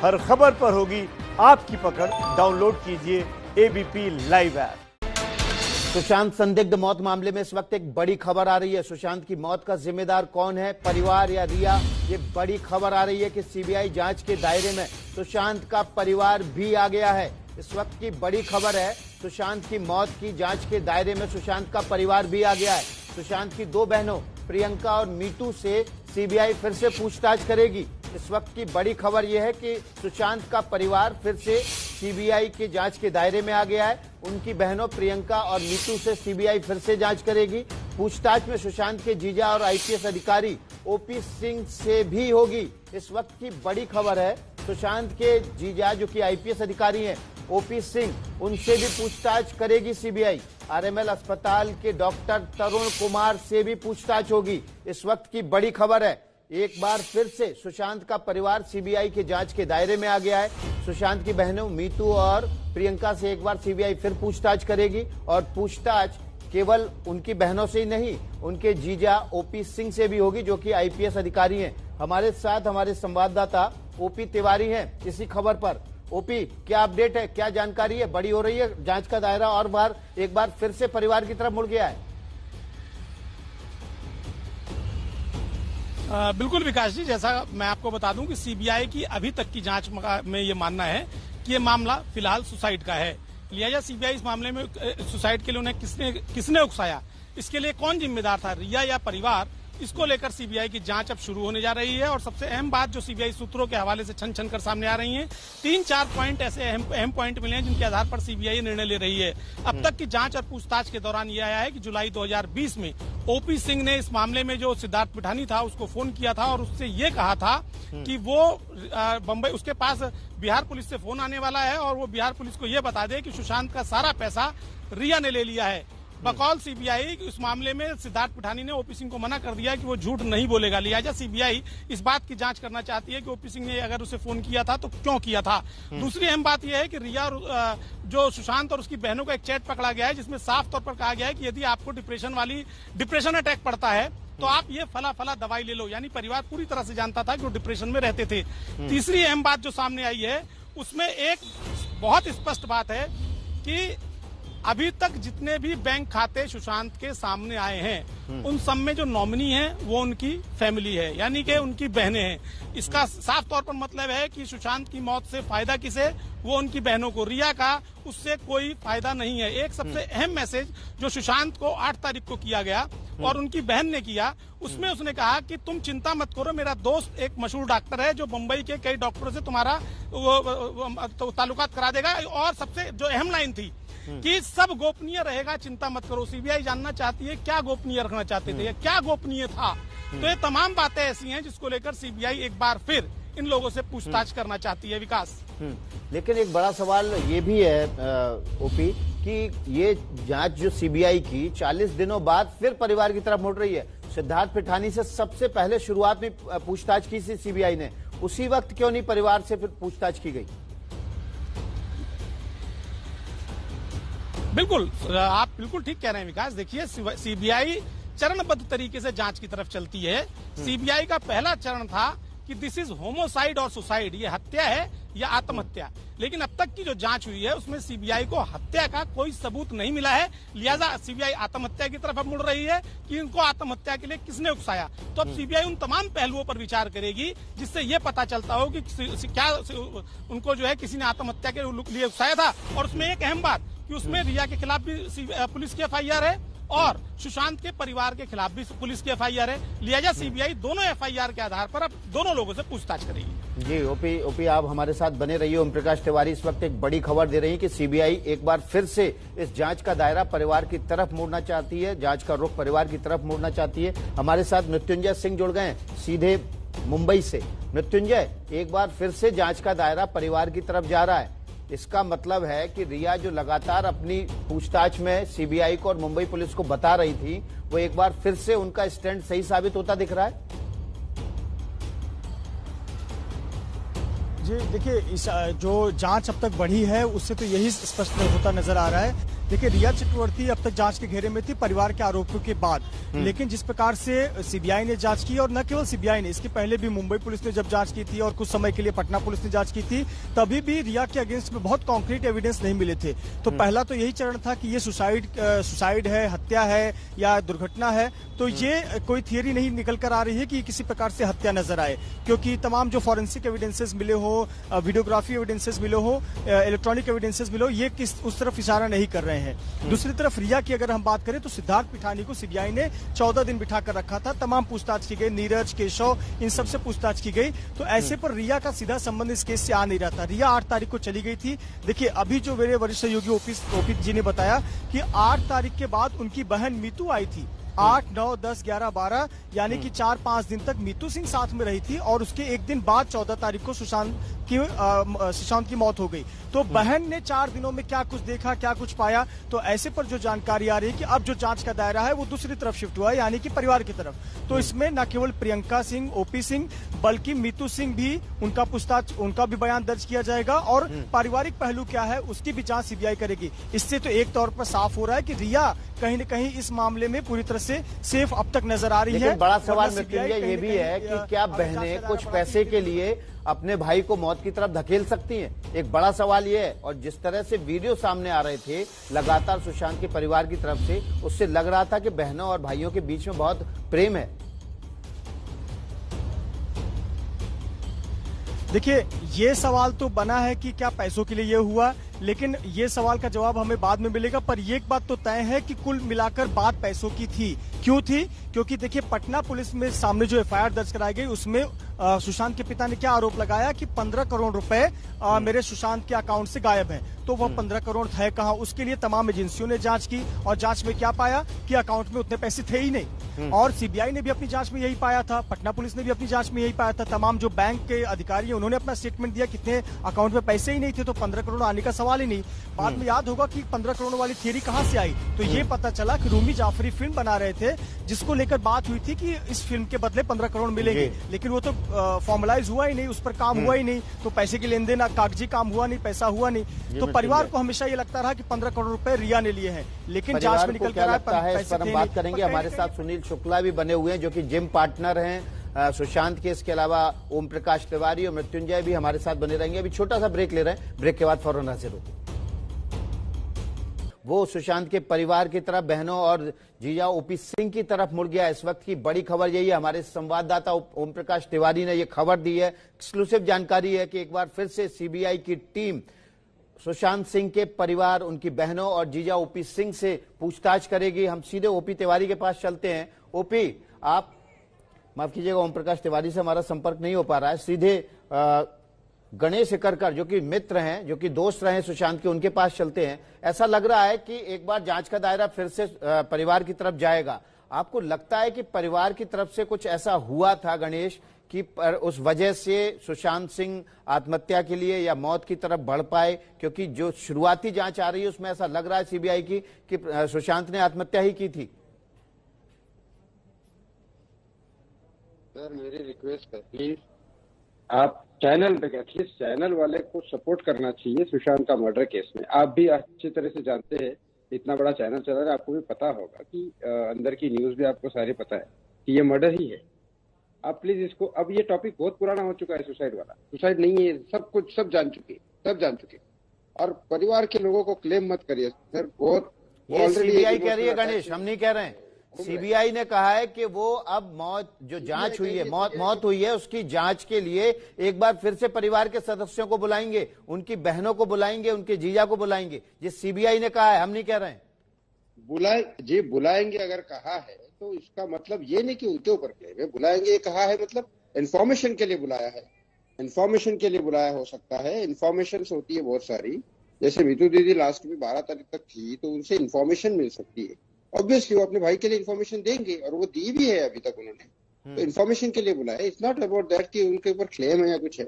हर खबर पर होगी आपकी पकड़। डाउनलोड कीजिए एबीपी लाइव ऐप। सुशांत संदिग्ध मौत मामले में इस वक्त एक बड़ी खबर आ रही है। सुशांत की मौत का जिम्मेदार कौन है, परिवार या रिया? ये बड़ी खबर आ रही है कि सीबीआई जांच के दायरे में सुशांत का परिवार भी आ गया है। इस वक्त की बड़ी खबर है, सुशांत की मौत की जांच के दायरे में सुशांत का परिवार भी आ गया है। सुशांत की दो बहनों प्रियंका और मीतू से सीबीआई फिर से पूछताछ करेगी। इस वक्त की बड़ी खबर यह है कि सुशांत का परिवार फिर से सीबीआई के जांच के दायरे में आ गया है। उनकी बहनों प्रियंका और मीतू से सीबीआई फिर से जांच करेगी। पूछताछ में सुशांत के जीजा और आईपीएस अधिकारी ओपी सिंह से भी होगी। इस वक्त की बड़ी खबर है, सुशांत के जीजा जो कि आईपीएस अधिकारी हैं ओपी सिंह, उनसे भी पूछताछ करेगी सीबीआई। आरएमएल अस्पताल के डॉक्टर तरुण कुमार से भी पूछताछ होगी। इस वक्त की बड़ी खबर है, एक बार फिर से सुशांत का परिवार सीबीआई के जांच के दायरे में आ गया है। सुशांत की बहनों मीतू और प्रियंका से एक बार सीबीआई फिर पूछताछ करेगी और पूछताछ केवल उनकी बहनों से ही नहीं, उनके जीजा ओपी सिंह से भी होगी जो कि आईपीएस अधिकारी हैं। हमारे साथ हमारे संवाददाता ओपी तिवारी हैं इसी खबर पर। ओपी, क्या अपडेट है, क्या जानकारी है? बड़ी हो रही है जांच का दायरा और एक बार फिर से परिवार की तरफ मुड़ गया है। बिल्कुल विकास जी, जैसा मैं आपको बता दूं कि सीबीआई की अभी तक की जांच में ये मानना है कि ये मामला फिलहाल सुसाइड का है। लिहाजा सीबीआई इस मामले में सुसाइड के लिए उन्हें किसने उकसाया, इसके लिए कौन जिम्मेदार था, रिया या परिवार, इसको लेकर सीबीआई की जांच अब शुरू होने जा रही है। और सबसे अहम बात जो सीबीआई सूत्रों के हवाले से छन कर सामने आ रही है, 3-4 पॉइंट ऐसे अहम पॉइंट मिले हैं जिनके आधार पर सीबीआई निर्णय ले रही है। अब तक की जांच और पूछताछ के दौरान यह आया है कि जुलाई 2020 में ओपी सिंह ने इस मामले में जो सिद्धार्थ पिठानी था उसको फोन किया था और उससे ये कहा था कि वो बंबई, उसके पास बिहार पुलिस से फोन आने वाला है और वो बिहार पुलिस को ये बता दे कि सुशांत का सारा पैसा रिया ने ले लिया है। बकौल सीबीआई इस मामले में सिद्धार्थ पिठानी ने ओपी सिंह को मना कर दिया कि वो झूठ नहीं बोलेगा। लिहाजा सीबीआई इस बात की जांच करना चाहती है कि ओपी सिंह ने अगर उसे फोन किया था तो क्यों किया था। दूसरी अहम बात यह है कि रिया और जो सुशांत और उसकी बहनों का एक चैट पकड़ा गया है जिसमें साफ तौर पर कहा गया है कि यदि आपको डिप्रेशन अटैक पड़ता है तो आप ये फला दवाई ले लो। यानी परिवार पूरी तरह से जानता था कि वो डिप्रेशन में रहते थे। तीसरी अहम बात जो सामने आई है उसमें एक बहुत स्पष्ट बात है कि अभी तक जितने भी बैंक खाते सुशांत के सामने आए हैं उन सब में जो नॉमिनी है वो उनकी फैमिली है, यानी कि उनकी बहनें हैं। इसका साफ तौर पर मतलब है कि सुशांत की मौत से फायदा किसे, वो उनकी बहनों को। रिया का उससे कोई फायदा नहीं है। एक सबसे अहम मैसेज जो सुशांत को 8 तारीख को किया गया और उनकी बहन ने किया, उसमें उसने कहा कि तुम चिंता मत करो, मेरा दोस्त एक मशहूर डॉक्टर है जो मुंबई के कई डॉक्टरों से तुम्हारा ताल्लुकात करा देगा। और सबसे जो अहम लाइन थी कि सब गोपनीय रहेगा, चिंता मत करो। सीबीआई जानना चाहती है क्या गोपनीय रखना चाहते थे या क्या गोपनीय था। तो ये तमाम बातें ऐसी हैं जिसको लेकर सीबीआई एक बार फिर इन लोगों से पूछताछ करना चाहती है। विकास, लेकिन एक बड़ा सवाल ये भी है ओपी कि ये जांच जो सीबीआई की 40 दिनों बाद फिर परिवार की तरफ मुड़ रही है। सिद्धार्थ पिठानी से सबसे पहले शुरुआत में पूछताछ की थी सीबीआई ने, उसी वक्त क्यों नहीं परिवार से फिर पूछताछ की गई? बिल्कुल, आप बिल्कुल ठीक कह रहे हैं विकास। देखिए, सीबीआई चरणबद्ध तरीके से जांच की तरफ चलती है। सीबीआई का पहला चरण था कि दिस इज होमोसाइड और सुसाइड, ये हत्या है या आत्महत्या। लेकिन अब तक की जो जांच हुई है उसमें सीबीआई को हत्या का कोई सबूत नहीं मिला है। लिहाजा सीबीआई आत्महत्या की तरफ अब मुड़ रही है कि इनको आत्महत्या के लिए किसने उकसाया। तो अब सीबीआई उन तमाम पहलुओं पर विचार करेगी जिससे ये पता चलता हो कि क्या उनको जो है किसी ने आत्महत्या के लिए उकसाया था। और उसमें एक अहम बात कि उसमें रिया के खिलाफ भी पुलिस की एफआईआर है और सुशांत के परिवार के खिलाफ भी पुलिस की एफआईआर है। लिहाजा सीबीआई दोनों एफआईआर के आधार पर अब दोनों लोगों से पूछताछ करेगी। जी ओपी आप हमारे साथ बने रहिए। ओम प्रकाश तिवारी इस वक्त एक बड़ी खबर दे रही है कि सीबीआई एक बार फिर से इस जांच का दायरा परिवार की तरफ मोड़ना चाहती है, जांच का रुख परिवार की तरफ मोड़ना चाहती है। हमारे साथ मृत्युंजय सिंह जुड़ गए सीधे मुंबई से। मृत्युंजय, एक बार फिर से जांच का दायरा परिवार की तरफ जा रहा है। इसका मतलब है कि रिया जो लगातार अपनी पूछताछ में सीबीआई को और मुंबई पुलिस को बता रही थी, वो एक बार फिर से उनका स्टैंड सही साबित होता दिख रहा है। जी देखिए, इस जो जांच अब तक बढ़ी है उससे तो यही स्पष्ट होता नजर आ रहा है देखिए, रिया चक्रवर्ती अब तक जांच के घेरे में थी परिवार के आरोपों के बाद, लेकिन जिस प्रकार से सीबीआई ने जांच की, और न केवल सीबीआई ने, इसके पहले भी मुंबई पुलिस ने जब जांच की थी और कुछ समय के लिए पटना पुलिस ने जांच की थी, तभी भी रिया के अगेंस्ट में बहुत कॉन्क्रीट एविडेंस नहीं मिले थे। तो पहला तो यही चरण था कि ये सुसाइड है, हत्या है या दुर्घटना है। तो ये कोई थियरी नहीं निकल कर आ रही है कि किसी प्रकार से हत्या नजर आए, क्योंकि तमाम जो फॉरेंसिक एविडेंसेस मिले हो, वीडियोग्राफी एविडेंसेस मिले हो, इलेक्ट्रॉनिक एविडेंसेस मिले हो, ये उस तरफ इशारा नहीं कर रहे हैं। दूसरी तरफ रिया की अगर हम बात करें तो सिद्धार्थ पिठानी को सीबीआई ने 14 दिन बिठा कर रखा था, तमाम पूछताछ की गई, नीरज, केशव, इन सबसे पूछताछ की गई। तो ऐसे पर रिया का सीधा संबंध इस केस से आ नहीं रहा था। रिया 8 तारीख को चली गई थी। देखिए, अभी जो मेरे वरिष्ठ सहयोगी ओपी जी ने बताया कि 8 तारीख के बाद उनकी बहन मीतू आई थी। 8, 9, 10, 11, 12 यानी कि 4-5 दिन तक मीतू सिंह साथ में रही थी, और उसके एक दिन बाद 14 तारीख को सुशांत की मौत हो गई। तो बहन ने 4 दिनों में क्या कुछ देखा, क्या कुछ पाया, तो ऐसे पर जो जानकारी आ रही है कि अब जो जांच का दायरा है वो दूसरी तरफ शिफ्ट हुआ है, यानी कि परिवार की तरफ। तो इसमें न केवल प्रियंका सिंह, ओपी सिंह, बल्कि मीतू सिंह भी, उनका पूछताछ, उनका भी बयान दर्ज किया जाएगा, और पारिवारिक पहलू क्या है उसकी भी जांच सीबीआई करेगी। इससे तो एक तौर पर साफ हो रहा है कि रिया कहीं न कहीं इस मामले में पूरी तरह से सेफ अब तक नजर आ रही है। लेकिन बड़ा सवाल मृत्युंजय ये भी है कि क्या बहनें कुछ पैसे के लिए अपने भाई को मौत की तरफ धकेल सकती हैं? एक बड़ा सवाल ये है। और जिस तरह से वीडियो सामने आ रहे थे लगातार सुशांत के परिवार की तरफ से, उससे लग रहा था कि बहनों और भाइयों के बीच में बहुत प्रेम है। देखिए, ये सवाल तो बना है कि क्या पैसों के लिए ये हुआ, लेकिन ये सवाल का जवाब हमें बाद में मिलेगा। पर ये एक बात तो तय है कि कुल मिलाकर बात पैसों की थी। क्यों थी? क्योंकि देखिए, पटना पुलिस में सामने जो एफआईआर दर्ज कराई गई उसमें सुशांत के पिता ने क्या आरोप लगाया कि 15 करोड़ रुपए मेरे सुशांत के अकाउंट से गायब हैं। तो वह 15 करोड़ थे कहां? उसके लिए तमाम एजेंसियों ने जांच की, और जांच में क्या पाया कि अकाउंट में उतने पैसे थे ही नहीं। और सीबीआई ने भी अपनी जांच में यही पाया था, पटना पुलिस ने भी अपनी जांच में यही पाया था। तमाम जो बैंक के अधिकारी हैं उन्होंने अपना स्टेटमेंट दिया, कितने अकाउंट में पैसे ही नहीं थे, तो 15 करोड़ आने का सवाल ही नहीं। बाद में याद होगा कि 15 करोड़ वाली थियरी कहां से आई, तो ये पता चला कि रूमी जाफरी फिल्म बना रहे थे, जिसको लेकर बात हुई थी कि इस फिल्म के बदले 15 करोड़ मिलेंगे, लेकिन वो तो फॉर्मलाइज हुआ ही नहीं, उस पर काम हुआ ही नहीं, तो पैसे की लेन देन, कागजी काम हुआ नहीं, पैसा हुआ नहीं। तो परिवार को हमेशा ये लगता रहा कि 15 करोड़ रुपए रिया ने लिए हैं, लेकिन जांच में निकल कर आया पैसे थे नहीं। बात करेंगे, हमारे साथ सुनील शुक्ला भी बने हुए हैं जो कि जिम पार्टनर हैं सुशांत के। इसके अलावा ओम प्रकाश तिवारी और मृत्युंजय भी हमारे साथ बने रहेंगे। अभी छोटा सा ब्रेक ले रहे हैं, ब्रेक के बाद फौरन हाजिर होते हैं। वो सुशांत के परिवार की तरफ, बहनों और जीजा ओपी सिंह की तरफ मुड़ गया। इस वक्त की बड़ी खबर यही है, हमारे संवाददाता ओम प्रकाश तिवारी ने यह खबर दी है, एक्सक्लूसिव जानकारी है कि एक बार फिर से सीबीआई की टीम सुशांत सिंह के परिवार, उनकी बहनों और जीजा ओपी सिंह से पूछताछ करेगी। हम सीधे ओपी तिवारी के पास चलते हैं। ओपी, आप माफ कीजिएगा, ओम प्रकाश तिवारी से हमारा संपर्क नहीं हो पा रहा है। सीधे गणेश हिकरकर जो कि मित्र हैं, जो कि दोस्त रहे सुशांत के, उनके पास चलते हैं। ऐसा लग रहा है कि एक बार जांच का दायरा फिर से परिवार की तरफ जाएगा। आपको लगता है कि परिवार की तरफ से कुछ ऐसा हुआ था गणेश कि उस वजह से सुशांत सिंह आत्महत्या के लिए या मौत की तरफ बढ़ पाए? क्योंकि जो शुरुआती जांच आ रही है उसमें ऐसा लग रहा है सीबीआई की कि सुशांत ने आत्महत्या ही की थी। सर, मेरी रिक्वेस्ट है, प्लीज आप चैनल पे, एटलीस्ट चैनल वाले को सपोर्ट करना चाहिए सुशांत का मर्डर केस में। आप भी अच्छी तरह से जानते हैं, इतना बड़ा चैनल चला रहा है, आपको भी पता होगा कि अंदर की न्यूज भी आपको सारी पता है कि ये मर्डर ही है। आप प्लीज इसको, अब ये टॉपिक बहुत पुराना हो चुका है, सुसाइड वाला। सुसाइड नहीं है, सब कुछ सब जान चुके। और परिवार के लोगों को क्लेम मत करिए सर, बहुत सीबीआई कह रही है गणेश, हम नहीं कह रहे हैं। सीबीआई ने कहा है कि वो अब मौत, जो जांच हुई है, मौत हुई है, उसकी जांच के लिए एक बार फिर से परिवार के सदस्यों को बुलाएंगे, उनकी बहनों को बुलाएंगे, उनके जीजा को बुलाएंगे। ये सीबीआई ने कहा है, हम नहीं कह रहे हैं। बुलाएंगे अगर कहा है तो इसका मतलब ये नहीं कि उनके ऊपर क्लेम है। बुलाएंगे कहा है मतलब इन्फॉर्मेशन के लिए बुलाया है, इन्फॉर्मेशन के लिए बुलाया हो सकता है। इन्फॉर्मेशन होती है बहुत सारी, जैसे मीतू दीदी लास्ट में 12 तारीख तक थी, तो उनसे इन्फॉर्मेशन मिल सकती है। ऑब्वियसली वो अपने भाई के लिए इन्फॉर्मेशन देंगे, और वो दी भी है अभी तक उन्होंने, तो इन्फॉर्मेशन के लिए बुलाया। इट्स नॉट अबाउट दैट कि उनके ऊपर क्लेम है या कुछ है।